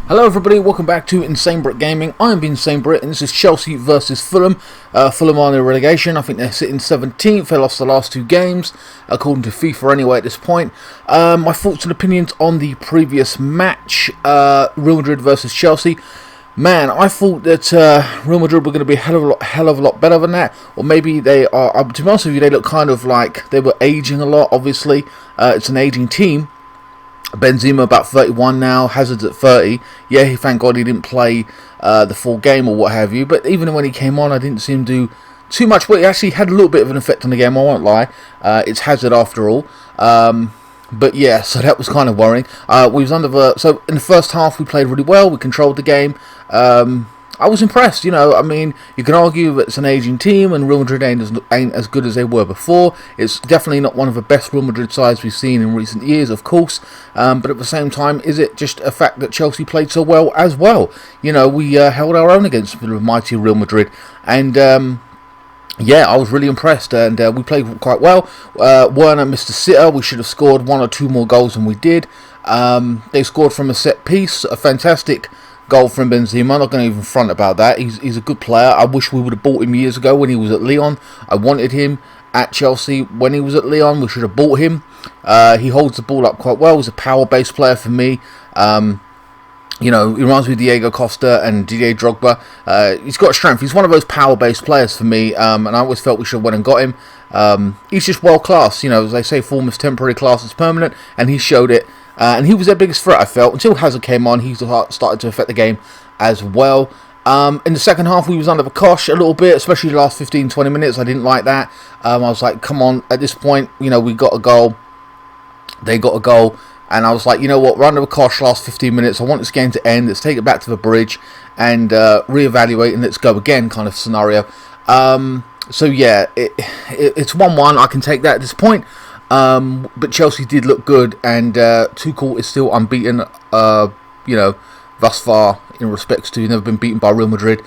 Hello everybody, welcome back to INSANEBRIT Gaming. I'm INSANEBRIT and this is Chelsea versus Fulham. Fulham are in the relegation. I think they're sitting 17th. They lost the last two games, according to FIFA anyway at this point. My thoughts and opinions on the previous match, Real Madrid versus Chelsea. Man, I thought that Real Madrid were going to be a hell of a lot better than that. Or maybe they are, to be honest with you, they look kind of like they were aging a lot, obviously. It's an aging team. Benzema about 31 now, Hazard's at 30. Yeah, thank God he didn't play the full game or what have you. But even when he came on, I didn't see him do too much. But he actually had a little bit of an effect on the game, I won't lie. It's Hazard after all. But yeah, so that was kind of worrying. So in the first half, we played really well. We controlled the game. I was impressed, you know. I mean, you can argue that it's an aging team and Real Madrid ain't as good as they were before. It's definitely not one of the best Real Madrid sides we've seen in recent years, of course. But at the same time, is it just a fact that Chelsea played so well as well? You know, we held our own against the mighty Real Madrid. And yeah, I was really impressed, and we played quite well. Werner missed a sitter. We should have scored one or two more goals than we did. They scored from a set piece, a fantastic goal from Benzema. I'm not going to even front about that. He's a good player. I wish we would have bought him years ago when he was at Lyon. I wanted him at Chelsea when he was at Lyon. We should have bought him. He holds the ball up quite well. He's a power-based player for me. You know, he reminds me of Diego Costa and Didier Drogba. He's got strength. He's one of those power-based players for me, and I always felt we should have went and got him. He's just world-class. You know, as they say, form is temporary, class is permanent, and he showed it. And he was their biggest threat, I felt. Until Hazard came on, he started to affect the game as well. In the second half, we was under the cosh a little bit, especially the last 15-20 minutes. I didn't like that. I was like, come on, at this point, you know, we got a goal. They got a goal. And I was like, you know what, we're under the cosh last 15 minutes. I want this game to end. Let's take it back to the bridge and reevaluate and let's go again kind of scenario. So, yeah, it's 1-1. I can take that at this point. But Chelsea did look good, and Tuchel is still unbeaten, you know, thus far in respects to never been beaten by Real Madrid.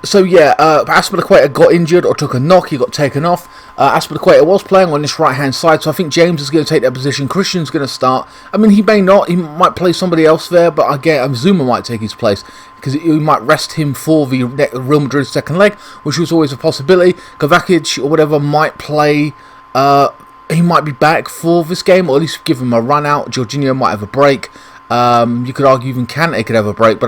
So yeah, Aspilicueta got injured or took a knock. He got taken off. Aspilicueta was playing on this right-hand side, so I think James is going to take that position. Christian's going to start. I mean, he may not. He might play somebody else there, but again, Zuma might take his place because he might rest him for the Real Madrid second leg, which was always a possibility. Kovacic or whatever might play. He might be back for this game, or at least give him a run out. Jorginho might have a break. You could argue even Kante could have a break, but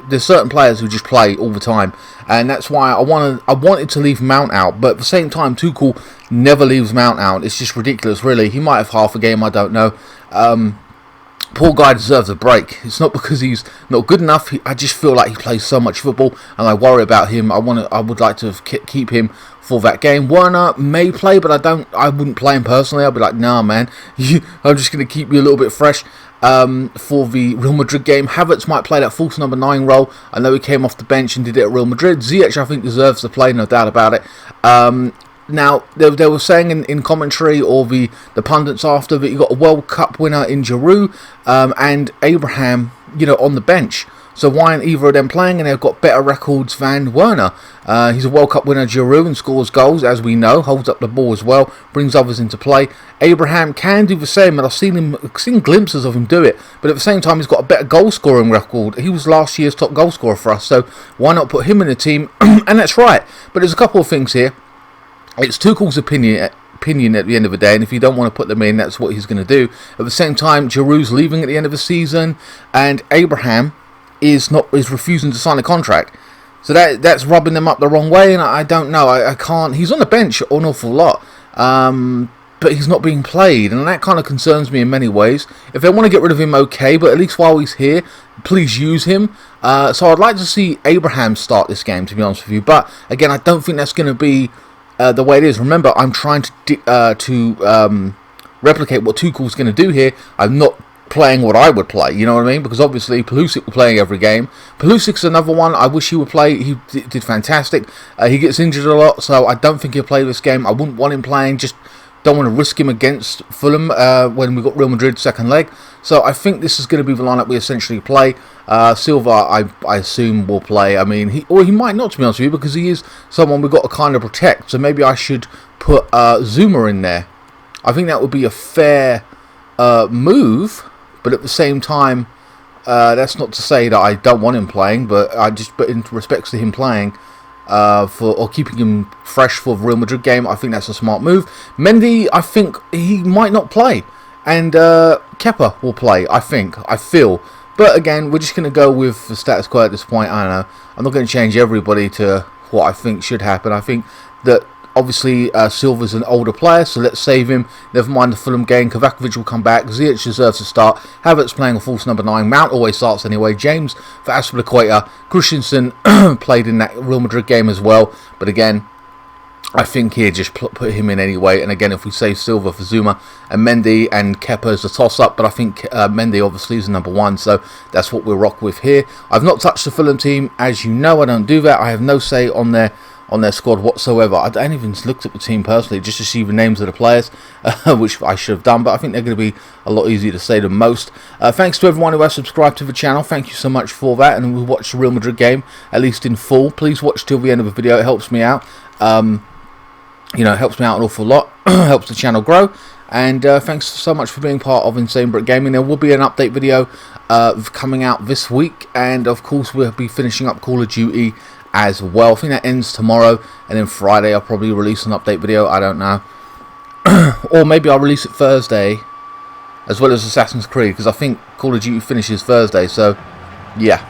there's certain players who just play all the time, and that's why I wanted to leave Mount out, but at the same time, Tuchel never leaves Mount out. It's just ridiculous, really. He might have half a game, I don't know. Poor guy deserves a break. It's not because he's not good enough. I just feel like he plays so much football, and I worry about him. I would like to keep him for that game. Werner may play, but I wouldn't play him personally. I'd be like, nah, man. I'm just going to keep you a little bit fresh for the Real Madrid game. Havertz might play that false number 9 role. I know he came off the bench and did it at Real Madrid. Ziyech, I think, deserves to play, no doubt about it. Now, they were saying in commentary, or the pundits after, that you got a World Cup winner in Giroud and Abraham, you know, on the bench. So why aren't either of them playing? And they've got better records than Werner. He's a World Cup winner, Giroud, and scores goals, as we know. Holds up the ball as well, brings others into play. Abraham can do the same, and I've seen glimpses of him do it. But at the same time, he's got a better goal-scoring record. He was last year's top goal scorer for us, so why not put him in the team? And that's right. But there's a couple of things here. It's Tuchel's opinion at the end of the day, and if you don't want to put them in, that's what he's going to do. At the same time, Giroud's leaving at the end of the season, and Abraham is refusing to sign a contract. So that's rubbing them up the wrong way, and I don't know. I can't. He's on the bench an awful lot, but he's not being played, and that kind of concerns me in many ways. If they want to get rid of him, okay, but at least while he's here, please use him. So I'd like to see Abraham start this game, to be honest with you. But again, I don't think that's going to be the way it is. Remember, I'm trying to replicate what Tuchel's going to do here. I'm not playing what I would play, you know what I mean? Because obviously Pulisic was playing every game. Pulisic's another one I wish he would play. He did fantastic. He gets injured a lot, so I don't think he'll play this game. I wouldn't want him playing. Just don't want to risk him against Fulham when we got Real Madrid second leg. So I think this is going to be the lineup we essentially play. Silva, I assume, will play. I mean, he might not, to be honest with you, because he is someone we've got to kind of protect. So maybe I should put Zuma in there. I think that would be a fair move. But at the same time, That's not to say that I don't want him playing, but in respects to him playing, or keeping him fresh for the Real Madrid game, I think that's a smart move. Mendy, I think he might not play, and Kepa will play. I feel. But again, we're just going to go with the status quo at this point. I don't know. I'm not going to change everybody to what I think should happen. I think that obviously Silva's an older player, so let's save him. Never mind the Fulham game. Kovacic will come back. Ziyech deserves to start. Havertz playing a false number 9. Mount always starts anyway. James for Aspilicueta. Christensen played in that Real Madrid game as well. But again, I think here just put him in anyway. And again, if we save Silva for Zuma and Mendy and Kepa as a toss-up, but I think Mendy obviously is number 1, so that's what we'll rock with here. I've not touched the Fulham team, as you know. I don't do that. I have no say on their squad whatsoever. I ain't even looked at the team personally just to see the names of the players, which I should have done, but I think they're going to be a lot easier to say than most. Thanks to everyone who has subscribed to the channel. Thank you so much for that, and we'll watch the Real Madrid game at least in full. Please watch till the end of the video. It helps me out. You know, it helps me out an awful lot. Helps the channel grow. And thanks so much for being part of INSANEBRIT Gaming. There will be an update video coming out this week, and of course we'll be finishing up Call of Duty as well. I think that ends tomorrow, and then Friday I'll probably release an update video. I don't know. Or maybe I'll release it Thursday as well as Assassin's Creed, because I think Call of Duty finishes Thursday. So yeah,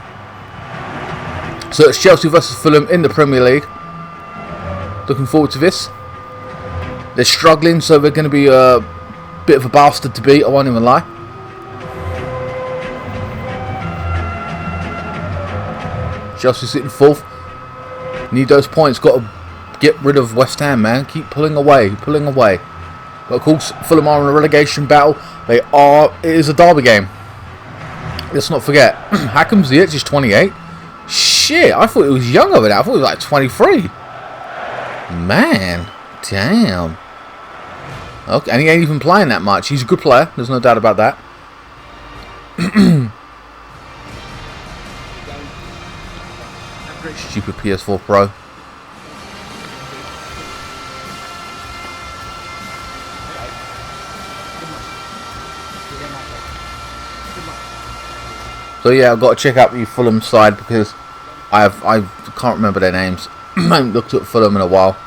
so it's Chelsea versus Fulham in the Premier League. Looking forward to this. They're struggling, so they're going to be a bit of a bastard to beat, I won't even lie. Chelsea sitting 4th. Need those points. Got to get rid of West Ham, man. Keep pulling away, pulling away. But of course, Fulham are in a relegation battle. They are. It is a derby game. Let's not forget. Hakim Ziyech is 28. Shit, I thought it was younger than that. I thought it was like 23. Man, damn. Okay, and he ain't even playing that much. He's a good player. There's no doubt about that. Stupid PS4 Pro. So yeah, I've got to check out the Fulham side because I can't remember their names. I haven't looked at Fulham in a while.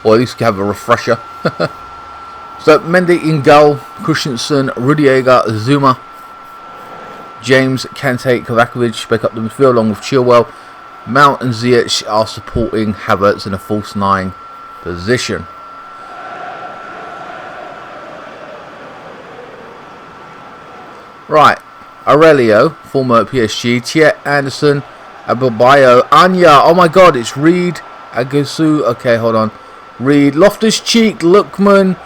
Or at least have a refresher. So Mendy in goal, Christensen, Rudiger, Zuma, James, Kante, Kovacic back up the midfield along with Chilwell. Mount and Ziyech are supporting Havertz in a false 9 position. Right, Aurelio, former PSG, Tiet, Anderson, Abilbayo, Anya, oh my god, it's Reed, Agusu, okay, hold on, Reed, Loftus-Cheek, Lookman,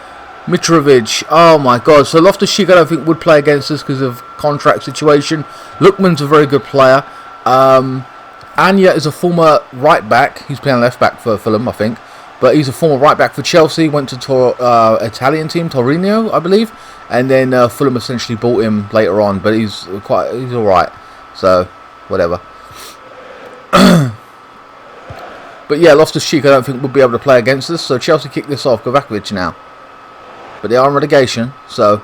Mitrovic, oh my god, so Loftus-Cheek I don't think would play against us because of contract situation. Lookman's a very good player. Anya is a former right back, he's playing left back for Fulham I think, but he's a former right back for Chelsea, went to Italian team, Torino I believe, and then Fulham essentially bought him later on, but he's alright, so whatever. But yeah, Loftus-Cheek I don't think would be able to play against us, so Chelsea kick this off. Kovacic now. But they are in relegation, so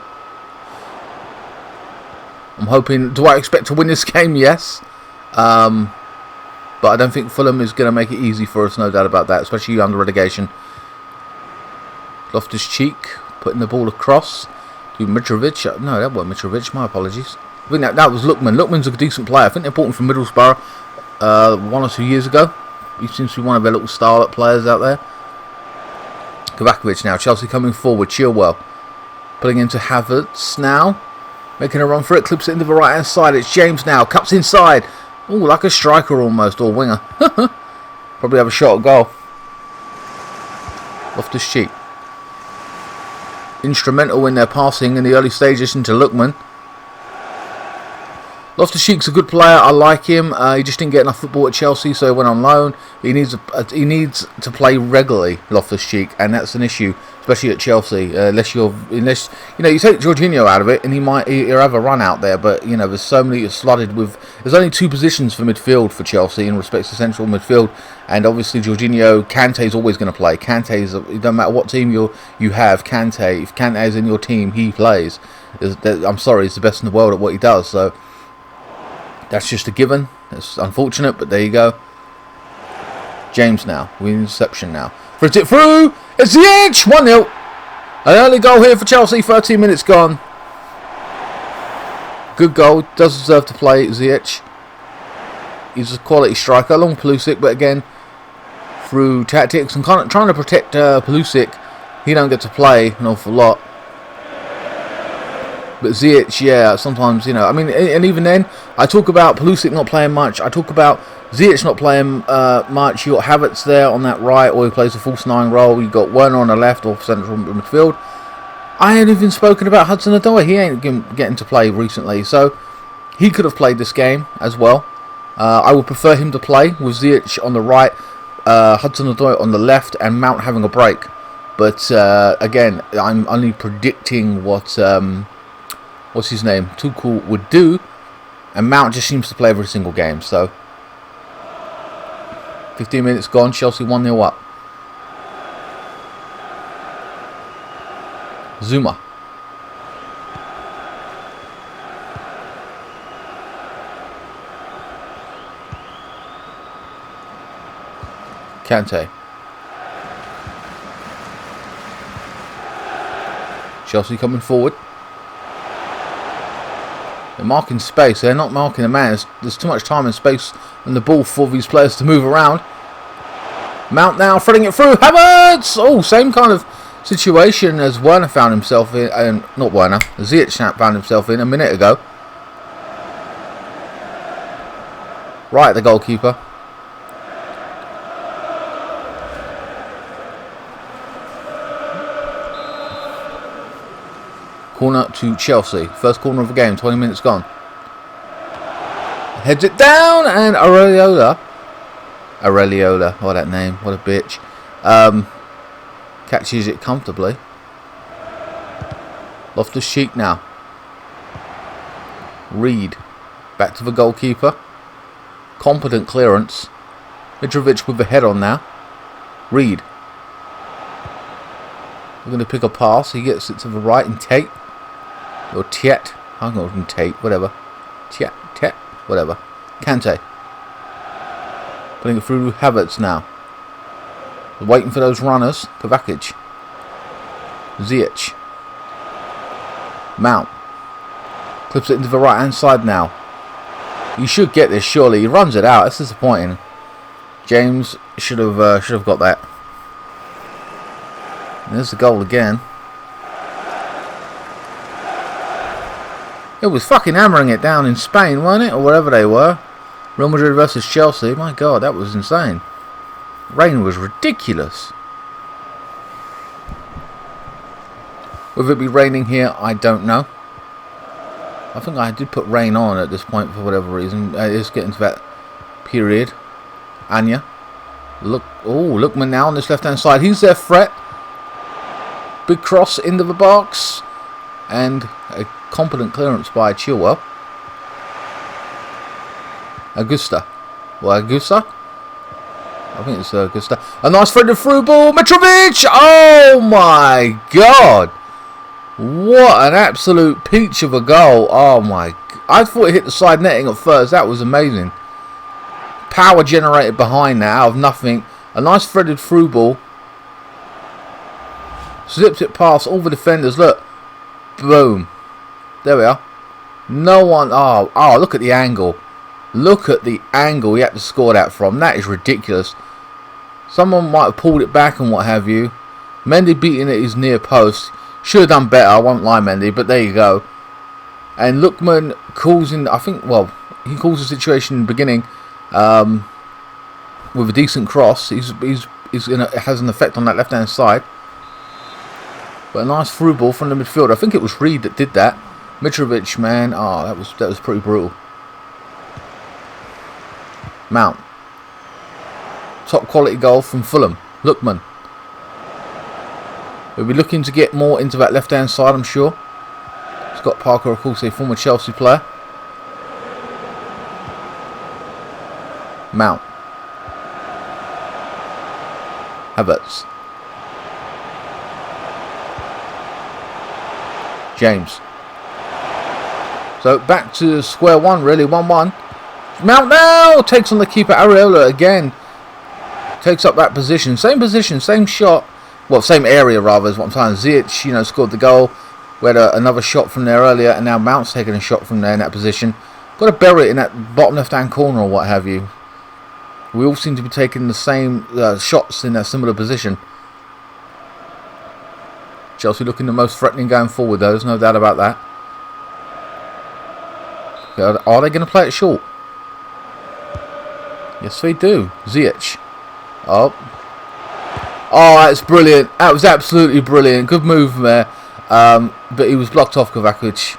I'm hoping... Do I expect to win this game? Yes. But I don't think Fulham is going to make it easy for us, no doubt about that, especially under relegation. Loftus-Cheek putting the ball across to Mitrovic. No, that wasn't Mitrovic, my apologies. I think that was Lookman. Lookman's a decent player. I think they bought him from Middlesbrough 1 or 2 years ago. He seems to be one of their little starlet players out there. Kovacic now. Chelsea coming forward. Chilwell putting into Havertz now. Making a run for it. Clips it into the right hand side. It's James now. Cups inside. Oh, like a striker almost. Or winger. Probably have a shot at goal. Loftus-Cheek. Instrumental in their passing in the early stages into Lookman. Loftus-Cheek's a good player. I like him. He just didn't get enough football at Chelsea, so he went on loan. He needs to play regularly, Loftus-Cheek, and that's an issue, especially at Chelsea. Unless you know, you take Jorginho out of it, and he'll have a run out there. But you know, there's so many flooded with. There's only 2 positions for midfield for Chelsea in respect to central midfield, and obviously Jorginho, Kante's always going to play. It doesn't matter what team you have. Kante, if Kante is in your team, he plays. I'm sorry, he's the best in the world at what he does. So that's just a given. It's unfortunate, but there you go. James now, with interception now. Flips it through. It's the edge. 1-0. An early goal here for Chelsea. 13 minutes gone. Good goal. Does deserve to play. Ziyech. He's a quality striker, along Pulisic, but again, through tactics and kind of trying to protect Pulisic, he don't get to play an awful lot. But Ziyech, yeah, sometimes, you know, I mean, and even then, I talk about Pulisic not playing much. I talk about Ziyech not playing much. You got Havertz there on that right, or he plays a false 9 role. You got Werner on the left, or central midfield. I ain't even spoken about Hudson-Odoi. He ain't getting to play recently, so he could have played this game as well. I would prefer him to play with Ziyech on the right, Hudson-Odoi on the left, and Mount having a break. But again, I'm only predicting what what's his name, Tuchel would do, and Mount just seems to play every single game. So 15 minutes gone, Chelsea 1-0 up. Zuma. Kante. Chelsea coming forward. They're marking space. They're not marking a man. There's too much time and space on the ball for these players to move around. Mount now threading it through. Havertz! Oh, same kind of situation as Werner found himself in. Not Werner. Ziyech found himself in a minute ago. Right at the goalkeeper. Corner to Chelsea. First corner of the game. 20 minutes gone. Heads it down, and Areola. Oh, that name. What a bitch. Catches it comfortably. Loftus-Cheek now. Reed. Back to the goalkeeper. Competent clearance. Mitrovic with the head on now. Reed. We're going to pick a pass. He gets it to the right and Tate. Or Tiet. I'm going to Tate. Whatever. Tet. Whatever. Kante. Putting it through Havertz now. Waiting for those runners. Kovacic. Ziyech. Mount. Clips it into the right hand side now. You should get this surely. He runs it out. It's disappointing. James should have got that. There's the goal again. It was fucking hammering it down in Spain, wasn't it? Or wherever they were. Real Madrid versus Chelsea. My God, that was insane. Rain was ridiculous. Whether it be raining here, I don't know. I think I did put rain on at this point for whatever reason. It's getting to that period. Anya. Lookman now on this left hand side. He's their threat. Big cross into the box. And a competent clearance by Chilwell. Augusta. I think it's Augusta. A nice threaded through ball. Mitrovic! Oh my God! What an absolute peach of a goal. Oh my. I thought it hit the side netting at first. That was amazing. Power generated behind that out of nothing. A nice threaded through ball. Zips it past all the defenders. Look. Boom. There we are. No one. Oh, look at the angle. Look at the angle he had to score that from. That is ridiculous. Someone might have pulled it back and what have you. Mendy beating at his near post. Should have done better. I won't lie, Mendy. But there you go. And Lookman calls in. I think. Well, he calls the situation in the beginning with a decent cross. He's has an effect on that left hand side. But a nice through ball from the midfield. I think it was Reed that did that. Mitrovic, man. Oh, that was pretty brutal. Mount. Top quality goal from Fulham. Lookman. We'll be looking to get more into that left hand side, I'm sure. Scott Parker, of course, a former Chelsea player. Mount. Havertz. James. So back to square one, really. 1-1. Mount now takes on the keeper. Areola again takes up that position. Same position, same shot. Well, same area rather is what I'm saying. Ziyech, you know, scored the goal. We had another shot from there earlier, and now Mount's taking a shot from there in that position. Got to bury it in that bottom left-hand corner or what have you. We all seem to be taking the same shots in that similar position. Chelsea looking the most threatening going forward, though. There's no doubt about that. Are they going to play it short? Yes, they do. Ziyech. Oh. Oh, that's brilliant. That was absolutely brilliant. Good move there. But he was blocked off, Kovacic.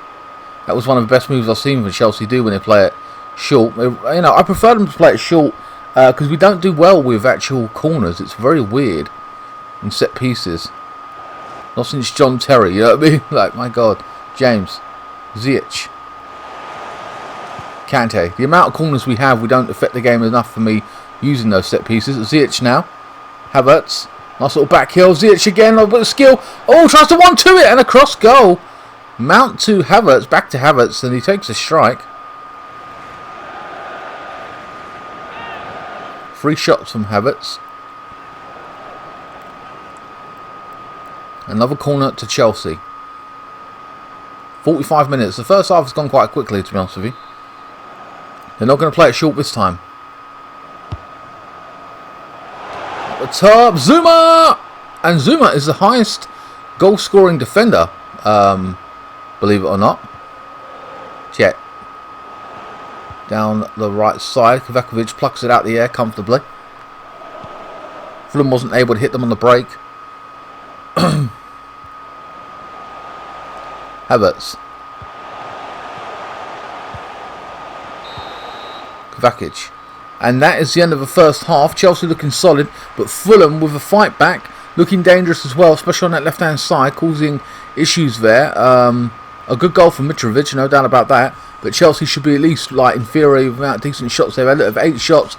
That was one of the best moves I've seen from Chelsea do when they play it short. You know, I prefer them to play it short because we don't do well with actual corners. It's very weird in set pieces. Not since John Terry, you know what I mean? Like, my God. James. Ziyech. Kante. The amount of corners we have, we don't affect the game enough for me using those set pieces. Ziyech now. Havertz. Nice little back heel. Ziyech again. A little bit of skill. Oh, tries to 1-2 it and a cross goal. Mount to Havertz. Back to Havertz. And he takes a strike. 3 shots from Havertz. Another corner to Chelsea. 45 minutes. The first half has gone quite quickly, to be honest with you. They're not going to play it short this time. At the top, Zuma! And Zuma is the highest goal-scoring defender, believe it or not. Check. Down the right side, Kovacic plucks it out the air comfortably. Fulham wasn't able to hit them on the break. Havertz. Kovacic. And that is the end of the first half. Chelsea looking solid, but Fulham with a fight back, looking dangerous as well, especially on that left-hand side, causing issues there. A good goal from Mitrovic, no doubt about that. But Chelsea should be at least like inferior without decent shots. They've had 8 shots.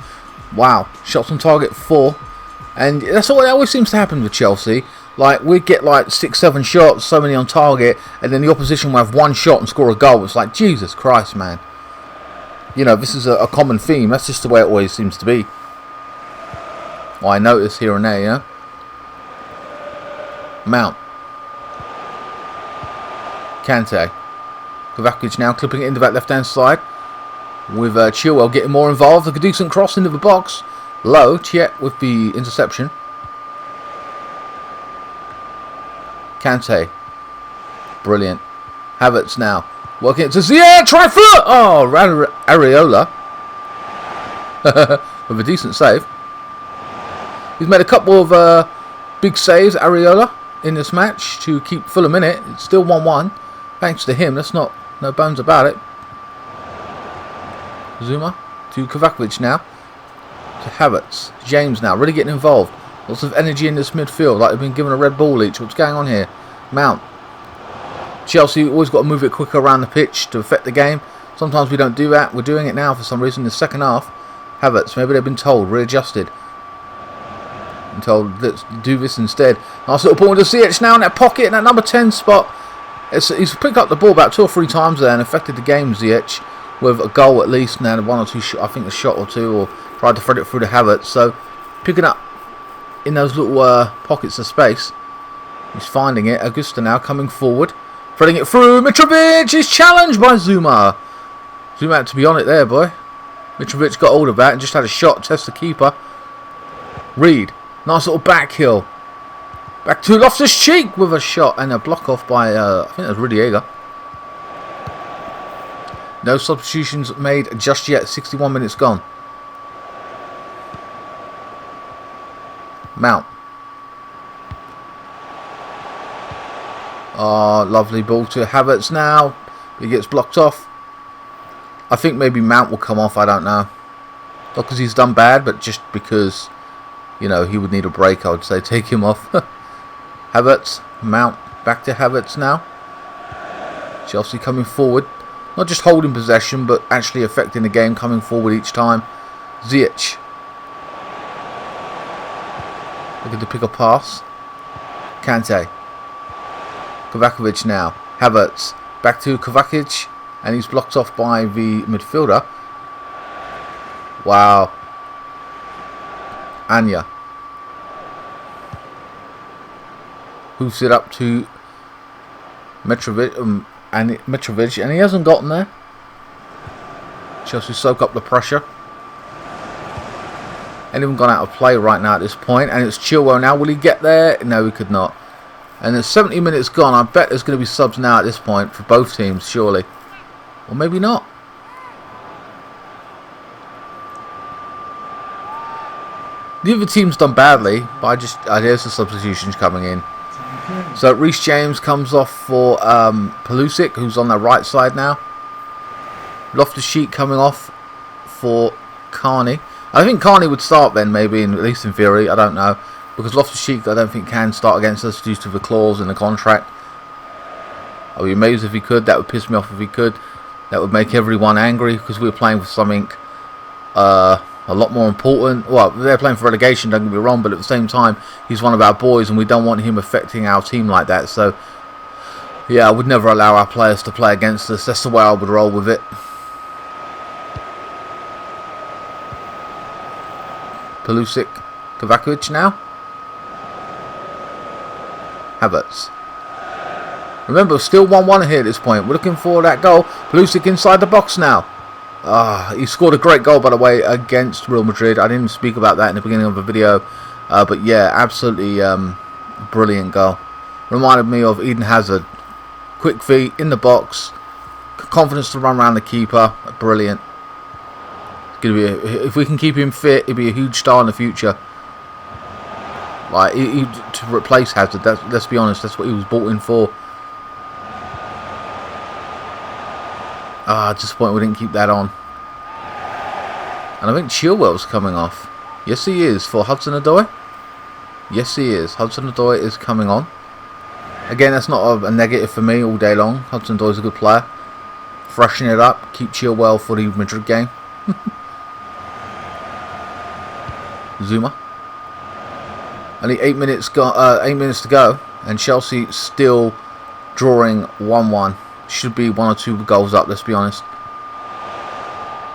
Wow, shots on target 4, and that's what always seems to happen with Chelsea. Like, we get like 6-7 shots, so many on target, and then the opposition will have 1 shot and score a goal. It's like, Jesus Christ, man. You know, this is a common theme. That's just the way it always seems to be. Well, I notice here and there, yeah. Mount. Kante. Kovacic now clipping it into that left-hand side. With Chilwell getting more involved. A decent cross into the box. Low. Chet with the interception. Kante. Brilliant. Havertz now. Working it to Ziyech. Try foot. Oh, Areola. With a decent save. He's made a couple of big saves, Areola, in this match to keep Fulham in it. It's still 1-1. Thanks to him. That's not, no bones about it. Zuma to Kovacic now. To Havertz. James now. Really getting involved. Lots of energy in this midfield. Like they've been given a red ball each. What's going on here? Mount. Chelsea always got to move it quicker around the pitch to affect the game. Sometimes we don't do that. We're doing it now for some reason in the second half. Havertz. Maybe they've been told. Readjusted. And told, let's do this instead. Nice little ball into Ziyech now in that pocket in that number 10 spot. He's picked up the ball about 2 or 3 times there and affected the game, Ziyech, with a goal at least. Now 1 or 2, I think a shot or 2, or tried to thread it through the Havertz. So picking up in those little pockets of space. He's finding it. Augusta now coming forward. Threading it through. Mitrovic is challenged by Zuma. Zuma had to be on it there, boy. Mitrovic got hold of that and just had a shot. Test the keeper. Reed. Nice little back heel. Back to Loftus-Cheek with a shot and a block off by, I think that was Rudiger. No substitutions made just yet. 61 minutes gone. Mount. Oh, lovely ball to Havertz now. He gets blocked off. I think maybe Mount will come off. I don't know. Not because he's done bad, but just because, you know, he would need a break. I would say take him off. Havertz. Mount. Back to Havertz now. Chelsea coming forward. Not just holding possession, but actually affecting the game, coming forward each time. Ziyech. Looking to pick a pass. Kante. Kovacic now. Havertz. Back to Kovacic. And he's blocked off by the midfielder. Wow. Anya. Hoofs it up to Mitrovic, and he hasn't gotten there. Chelsea soak up the pressure. Anyone gone out of play right now at this point, and it's Chilwell now. Will he get there? No, he could not. And there's 70 minutes gone. I bet there's going to be subs now at this point for both teams, surely. Or maybe not. The other team's done badly, but there's the substitutions coming in. So Reece James comes off for Pulisic, who's on the right side now. Loftus-Cheek coming off for Carney. I think Carney would start then, maybe, at least in theory. I don't know. Because Loftus-Cheek, I don't think, can start against us due to the clause in the contract. I'd be amazed if he could. That would piss me off if he could. That would make everyone angry, because we were playing for something a lot more important. Well, they're playing for relegation, don't get me wrong, but at the same time, he's one of our boys, and we don't want him affecting our team like that. So, yeah, I would never allow our players to play against us. That's the way I would roll with it. Pulisic, Kovacic now. Havertz. Remember, still 1-1 here at this point. We're looking for that goal. Pulisic inside the box now. He scored a great goal, by the way, against Real Madrid. I didn't speak about that in the beginning of the video. But yeah, absolutely brilliant goal. Reminded me of Eden Hazard. Quick feet, in the box. Confidence to run around the keeper. Brilliant. It's gonna be if we can keep him fit, he'll be a huge star in the future. Like, to replace Hazard, let's be honest, that's what he was bought in for. Disappointed we didn't keep that on. And I think Chilwell's coming off. Yes, he is, for Hudson-Odoi. Yes, he is. Hudson-Odoi is coming on. Again, that's not a negative for me all day long. Hudson-Odoi is a good player. Freshen it up. Keep Chilwell for the Madrid game. Zuma. Only 8 minutes to go, and Chelsea still drawing 1-1. Should be 1 or 2 goals up, let's be honest.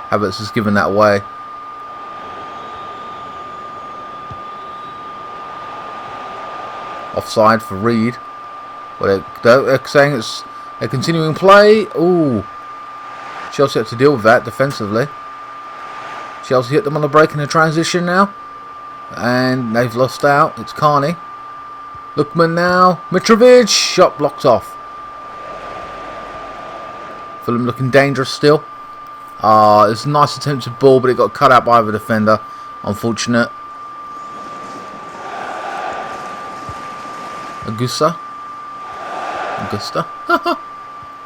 Havertz has given that away. Offside for Reed. Well, they're saying it's a continuing play. Ooh. Chelsea had to deal with that defensively. Chelsea hit them on the break in the transition now. And they've lost out. It's Carney. Lookman now. Mitrovic. Shot blocked off. Fulham looking dangerous still. It's a nice attempted ball, but it got cut out by the defender. Unfortunate. Augusta.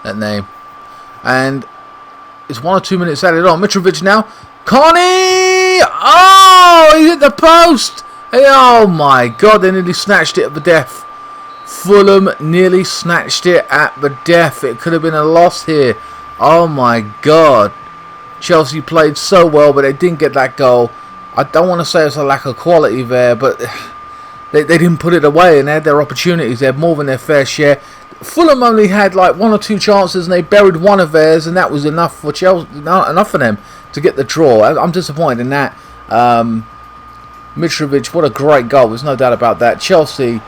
That name. And it's 1 or 2 minutes added on. Mitrovic now. Carney! Oh, he hit the post! Oh my God, they nearly snatched it at the death. Fulham nearly snatched it at the death. It could have been a loss here. Oh my God. Chelsea played so well, but they didn't get that goal. I don't want to say it's a lack of quality there, but they didn't put it away, and they had their opportunities. They had more than their fair share. Fulham only had like 1 or 2 chances, and they buried one of theirs, and that was enough for Chelsea, enough for them to get the draw. I'm disappointed in that. Mitrovic, what a great goal. There's no doubt about that. Chelsea,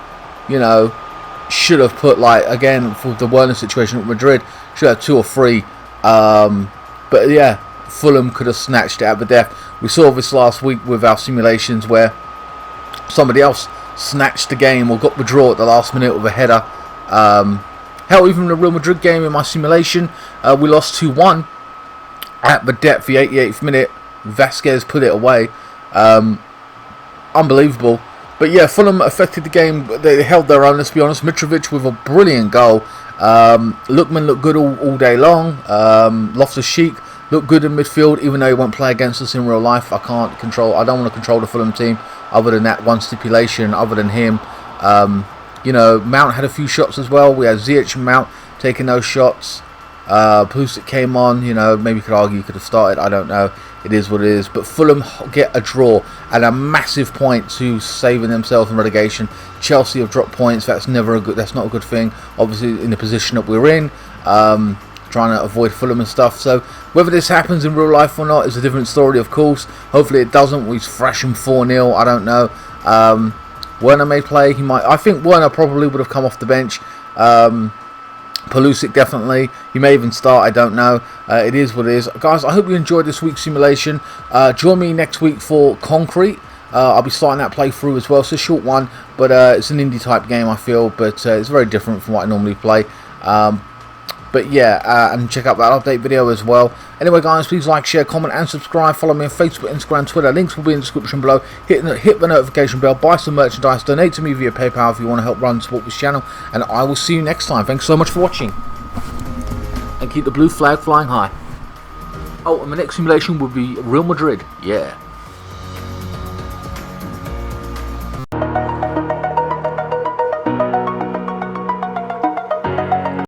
you know, should have put, like, again, for the Werner situation with Madrid, should have 2 or 3. But yeah, Fulham could have snatched it at the death. We saw this last week with our simulations where somebody else snatched the game or got the draw at the last minute with a header. Hell, even the Real Madrid game in my simulation, we lost 2-1 at the depth, the 88th minute. Vasquez put it away. Unbelievable. But yeah, Fulham affected the game. They held their own, let's be honest. Mitrovic with a brilliant goal. Lookman looked good all day long. Loftus-Cheek looked good in midfield, even though he won't play against us in real life. I don't want to control the Fulham team other than that one stipulation, other than him. You know, Mount had a few shots as well. We had Ziyech and Mount taking those shots. Pulisic came on, you know, maybe you could argue he could have started, I don't know. It is what it is. But Fulham get a draw and a massive point to saving themselves in relegation. Chelsea have dropped points. That's not a good thing. Obviously, in the position that we're in. trying to avoid Fulham and stuff. So whether this happens in real life or not is a different story, of course. Hopefully it doesn't. We thrash him 4-0. I don't know. Werner may play. He might. I think Werner probably would have come off the bench. Pulisic definitely. He may even start. I don't know. It is what it is, guys. I hope you enjoyed this week's simulation. Join me next week for Concrete. I'll be starting that playthrough as well. It's a short one, but it's an indie type game, I feel, but it's very different from what I normally play. But yeah, and check out that update video as well. Anyway, guys, please like, share, comment, and subscribe. Follow me on Facebook, Instagram, Twitter. Links will be in the description below. Hit the notification bell. Buy some merchandise. Donate to me via PayPal if you want to help run and support this channel. And I will see you next time. Thanks so much for watching. And keep the blue flag flying high. Oh, and the next simulation will be Real Madrid. Yeah.